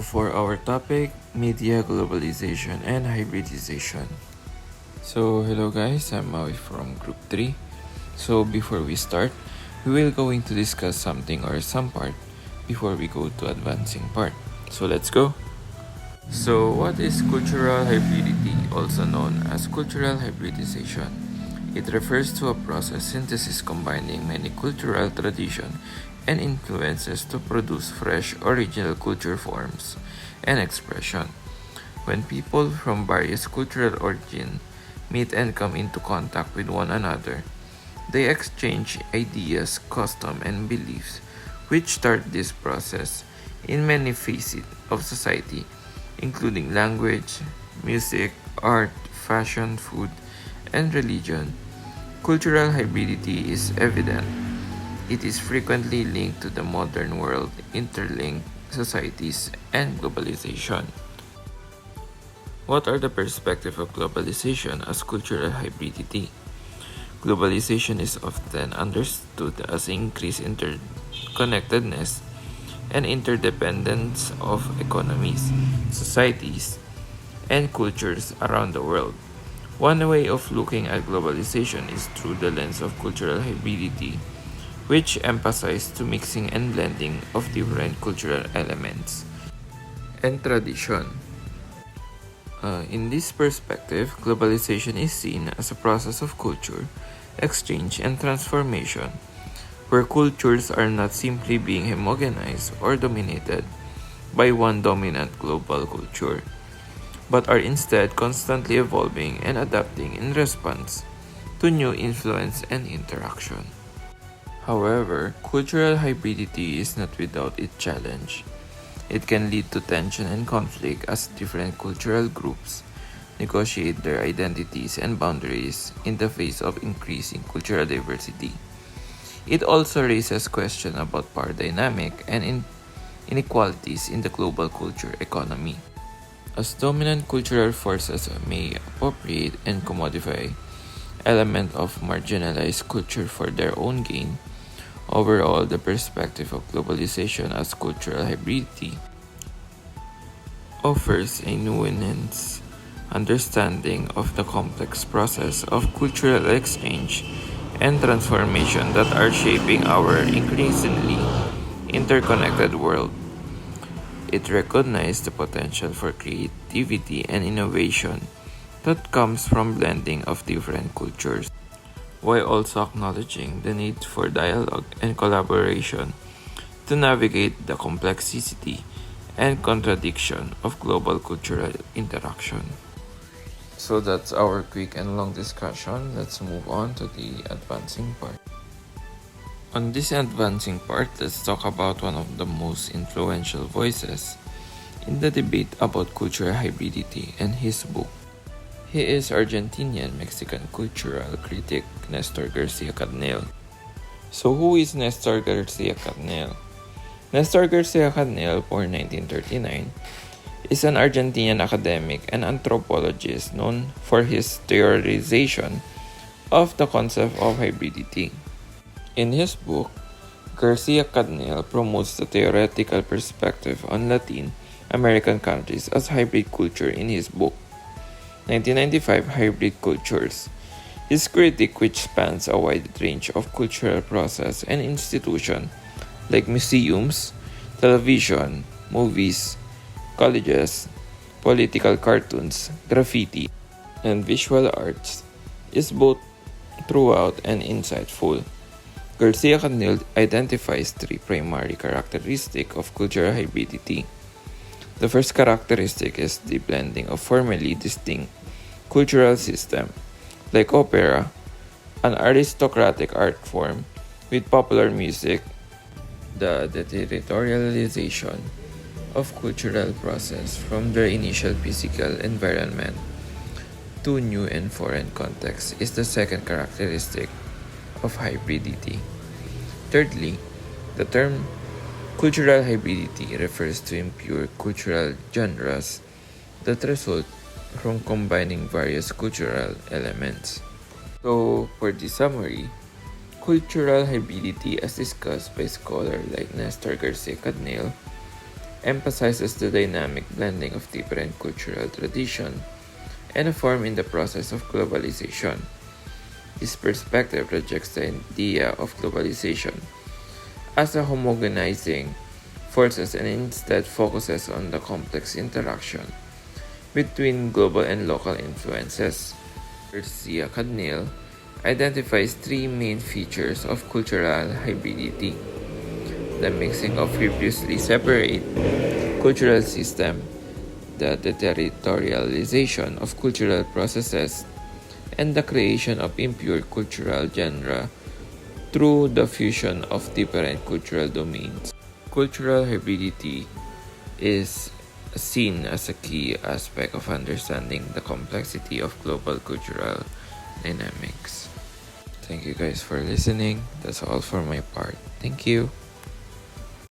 for our topic, media globalization and hybridization. So hello guys, I'm Maui from Group 3. So before we start, we will going to discuss something or some part before we go to advancing part. So let's go. So what is cultural hybridity, also known as cultural hybridization? It refers to a process synthesis combining many cultural traditions and influences to produce fresh original culture forms and expression. When people from various cultural origins meet and come into contact with one another, they exchange ideas, customs, and beliefs, which start this process in many facets of society, including language, music, art, fashion, food, and religion. Cultural hybridity is evident. It is frequently linked to the modern world, interlinked societies, and globalization. What are the perspectives of globalization as cultural hybridity? Globalization is often understood as increased interconnectedness and interdependence of economies, societies, and cultures around the world. One way of looking at globalization is through the lens of cultural hybridity, which emphasizes the mixing and blending of different cultural elements and tradition. In this perspective, globalization is seen as a process of culture, exchange, and transformation, where cultures are not simply being homogenized or dominated by one dominant global culture, but are instead constantly evolving and adapting in response to new influence and interaction. However, cultural hybridity is not without its challenge. It can lead to tension and conflict as different cultural groups negotiate their identities and boundaries in the face of increasing cultural diversity. It also raises questions about power dynamic and inequalities in the global culture economy. As dominant cultural forces may appropriate and commodify elements of marginalized culture for their own gain, overall, the perspective of globalization as cultural hybridity offers a nuanced understanding of the complex process of cultural exchange and transformation that are shaping our increasingly interconnected world. It recognizes the potential for creativity and innovation that comes from blending of different cultures, while also acknowledging the need for dialogue and collaboration to navigate the complexity and contradiction of global cultural interaction. So that's our quick and long discussion. Let's move on to the advancing part. On this advancing part, let's talk about one of the most influential voices in the debate about cultural hybridity and his book. He is Argentinian-Mexican cultural critic Nestor Garcia Cadnel. So who is Nestor Garcia Cadnel? Nestor Garcia Cadnel, born 1939, is an Argentinian academic and anthropologist known for his theorization of the concept of hybridity. In his book, Garcia Cadnel promotes the theoretical perspective on Latin American countries as hybrid culture in his book, 1995 Hybrid Cultures. His critique, which spans a wide range of cultural process and institutions like museums, television, movies, colleges, political cartoons, graffiti, and visual arts, is both throughout and insightful. Garcia Cadnel identifies three primary characteristics of cultural hybridity. The first characteristic is the blending of formally distinct cultural systems, like opera, an aristocratic art form, with popular music, the deterritorialization of cultural process from their initial physical environment to new and foreign contexts is the second characteristic of hybridity. Thirdly, the term cultural hybridity refers to impure cultural genres that result from combining various cultural elements. So, for the summary, cultural hybridity, as discussed by scholars like Nestor Garcia Cadnel, emphasizes the dynamic blending of different cultural traditions and a form in the process of globalization. This perspective rejects the idea of globalization as a homogenizing forces and instead focuses on the complex interaction between global and local influences. Garcia Cadnil identifies three main features of cultural hybridity: the mixing of previously separate cultural systems, the deterritorialization of cultural processes, and the creation of impure cultural genre through the fusion of different cultural domains. Cultural hybridity is seen as a key aspect of understanding the complexity of global cultural dynamics. Thank you guys for listening. That's all for my part. Thank you.